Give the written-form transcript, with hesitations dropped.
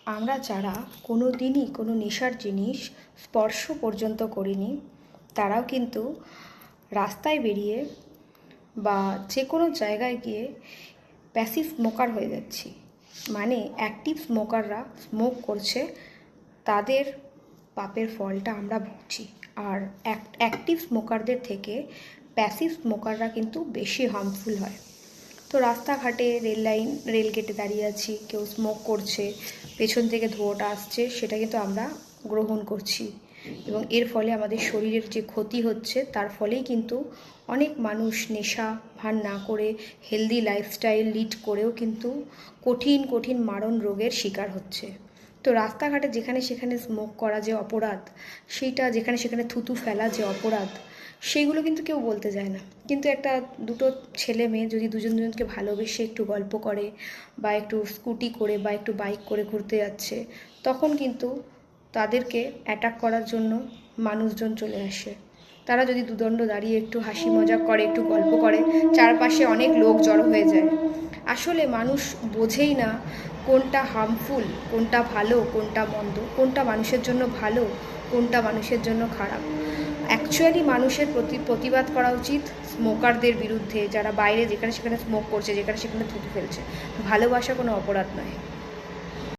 আমরা যারা কোনো দিনই কোনো নেশার জিনিস স্পর্শ পর্যন্ত করিনি, তারাও কিন্তু রাস্তায় বেরিয়ে বা যে কোনো জায়গায় গিয়ে প্যাসিভ স্মোকার হয়ে যাচ্ছি। মানে অ্যাক্টিভ স্মোকাররা স্মোক করছে, তাদের পাপের ফলটা আমরা ভুগছি। আর অ্যাক্টিভ স্মোকারদের থেকে প্যাসিভ স্মোকাররা কিন্তু বেশি হার্মফুল হয়। তো রাস্তাঘাটে রেল গেটে দাঁড়িয়ে আছি, কেউ স্মোক করছে, পেছন থেকে ধোঁয়াটা আসছে, সেটা কিন্তু আমরা গ্রহণ করছি এবং এর ফলে আমাদের শরীরের যে ক্ষতি হচ্ছে তার ফলেই কিন্তু অনেক মানুষ নেশা ভান না করে হেলদি লাইফস্টাইল লিড করেও কিন্তু কঠিন কঠিন মারণ রোগের শিকার হচ্ছে। তো রাস্তাঘাটে যেখানে সেখানে স্মোক করা যে অপরাধ, সেইটা যেখানে সেখানে থুতু ফেলা যে অপরাধ, সেইগুলো কিন্তু কেউ বলতে যায় না। কিন্তু একটা দুটো ছেলে মেয়ে যদি দুজনকে ভালোবেসে একটু গল্প করে বা একটু স্কুটি করে বা একটু বাইক করে ঘুরতে যাচ্ছে, তখন কিন্তু তাদেরকে অ্যাটাক করার জন্য মানুষজন চলে আসে। তারা যদি দুদণ্ড দাঁড়িয়ে একটু হাসি মজাক করে, একটু গল্প করে, চারপাশে অনেক লোক জড়ো হয়ে যায়। আসলে মানুষ বোঝেই না কোনটা হার্মফুল, কোনটা ভালো, কোনটা মন্দ, কোনটা মানুষের জন্য ভালো, কোনটা মানুষের জন্য খারাপ। অ্যাকচুয়ালি মানুষের প্রতিবাদ করা উচিত স্মোকারদের বিরুদ্ধে, যারা বাইরে যেখানে সেখানে স্মোক করছে, যেখানে সেখানে থুতু ফেলছে। ভালোবাসা কোনো অপরাধ নয়।